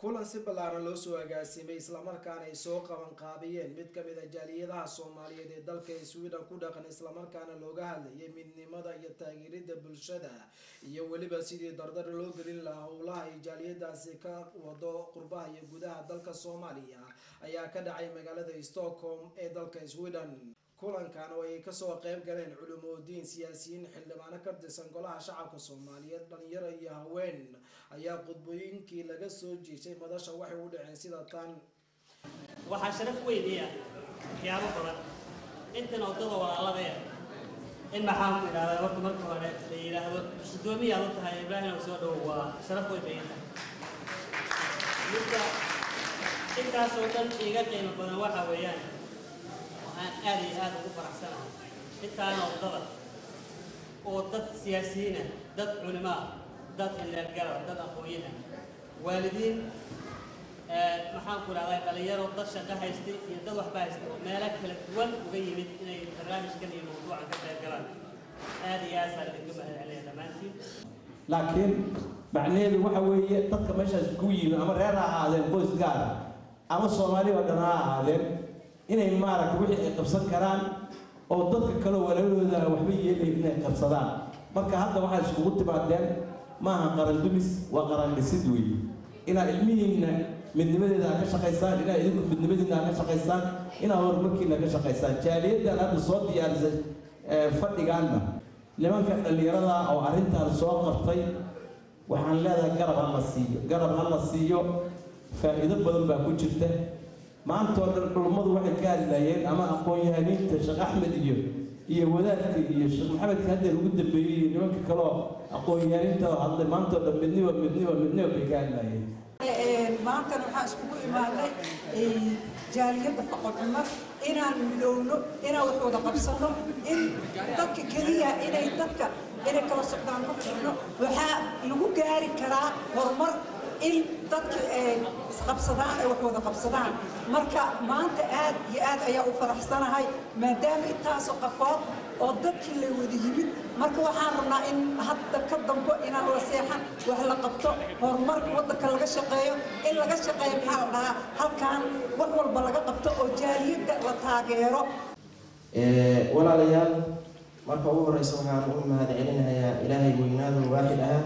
kulan si ballaaran loo soo agaasimay isla markaana ay soo qaban qaabiyeen mid ka mid ah jaaliyadaha Soomaaliyeed ee dalka Sweden ku dhaqan isla markaana looga hadlayay midnimada iyo taageeridda bulshada iyo waliba sidii dardar loo gelin lahaa howlaha ay jaaliyadaasi ka wado qurbaha iyo gudaha dalka Soomaaliya ayaa ka dhacay magaalada Stockholm ee dalka Sweden. kulankan oo ay ka soo qayb galeen culumoodiin siyaasiyiin xildhibaano ka tirsan golaha shacabka Soomaaliyeed dhalinyaro iyo haween ayaa qodbooyinkii laga soo jeesay madasha waxay u dhaceen sida tan waxa sharaf weyn ah xiyaabo badan inta noqdo walaalada in maxaa ku yiraahdo horta marka hore la yiraahdo gudoomiyaha la tahay Ibrahim oo soo dhaw waa sharaf weyn midda intaas oo dhan iga qiimo badan waxa weeyaan aad iyo aad ugu faraxsanahay intaan wadada oo dad siyaasiyiin dad culimo dad ilaalgala dad aqoonyahan waalidiin maxaan ku raacay dhalinyaro dad shaqo haystay iyo dad waxba haystay meelo kala duwan uga yimid inay barnaamijkan iyo mowduucan ka qayb galaan aad iyo aad baan uga mahadcelinayaa dhammaantiin laakiin macnaheedu waxa weeye dadka meeshaas ku yimid ama reer ha ahaadeen qoys gaar ama Soomaali oo dhan ha ahaadeen inay maaragtay wixii ay qabsan karaan oo dadka kale walaalooda waxba yeelay inay qabsadaan marka hadda waxa isku timaadeen maaha qaran dumis waa qaran dhisid weeye ina ilmihiina midnimadeeda ka shaqeysaan ina idinku midnimadeeda ka shaqeysaan ina horumarkiina ka shaqeysaan jaaliyada hadda soo diyaarisay fadhigaana nimanka dhalinyarada oo arrintan soo qabtay waxaan leedahay garab la siiyo faa'iido badan baa ku jirta maanta oo dhan culimadu waxay ka hadlayeen ama aqoon-yahaniinta Sheekh Axmed iyo wadaadka iyo Sheekh Maxamed ka hadda ugu dambeeyay nimanka kale aqoon-yahaniinta oo hadlay maanta oo dhan midnimo bay ka hadlayeen maanta waxaan isku imaaday jaaliyada faqadna inaan midowno inaan wax wada qabsano in dadka kaliya inay kala socdaan ku fiirno waxa lagu gaari karaa horumar in dadka isqabsadaan ay wax wada qabsadaan marka maanta aad iyo aad ayaa u faraxsanahay maadaama intaas oo qafood oo dadkii la wada yimid marka waxaan rabnaa in hadda ka dambo inaan la seexan wax la qabto horumarka waddanka laga shaqeeyo in laga shaqeeyo maxaa la dhahaa halkan wax walba laga qabto oo jaaliyada la taageero walaalayaal marka ugu horeysa waxaan u mahadcelinayaa Ilaahay weynaada waaxid ah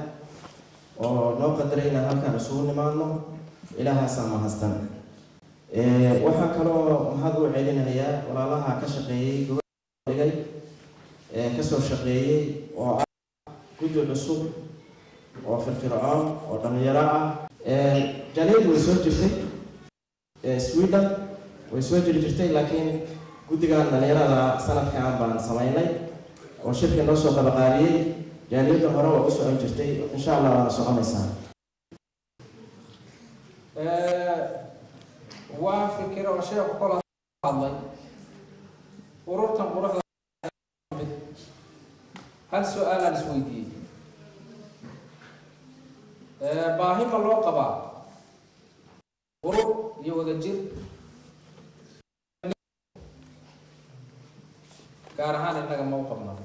oo noo qadarayna halkan isugu nimaadno ilaahaasa mahadsan waxaa kaloo mahad u celinayaa walaalaha ka shaqeeyay gobol ka soo shaqeeyay oo guddi cusub oo firfircoon oo dhalinyaro ah jaaliyadu way soo jirtay Sweden way soo jirtay laakiin guddigan dhalinyarada sanadkan baan sameynay oo shirka noo soo qabaqaariyay jaaliyada hore oo u socon jirtay insha Allah waan soconaysaa waa fikir oo sheekh kala hadlay ururtan quruxda hal su'aal aan isweydiiyay baahi ma loo qabaa urur iyo wadajir gaar ahaan innaga ma u qabnaa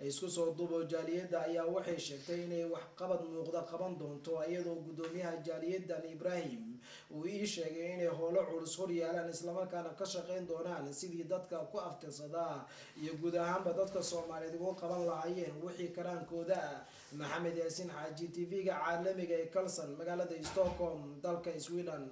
isku soo duubo jaaliyada ayaa waxay sheegtay inay wax qabad muuqda qaban doonto iyadoo gudoomiyaha jaaliyadan Ibrahim uu ii sheegay inay howlo culus hor yaalaan isla markaana ka shaqeyn doonaan sidii dadka ku aftirsada iyo guud ahaanba dadka Soomaaliyeed ugu qaban lahaayeen wixii karaankooda Maxamed Yaasin Xaaji TV-ga caalamiga ee Kalsan magaalada Stockholm dalka Sweden.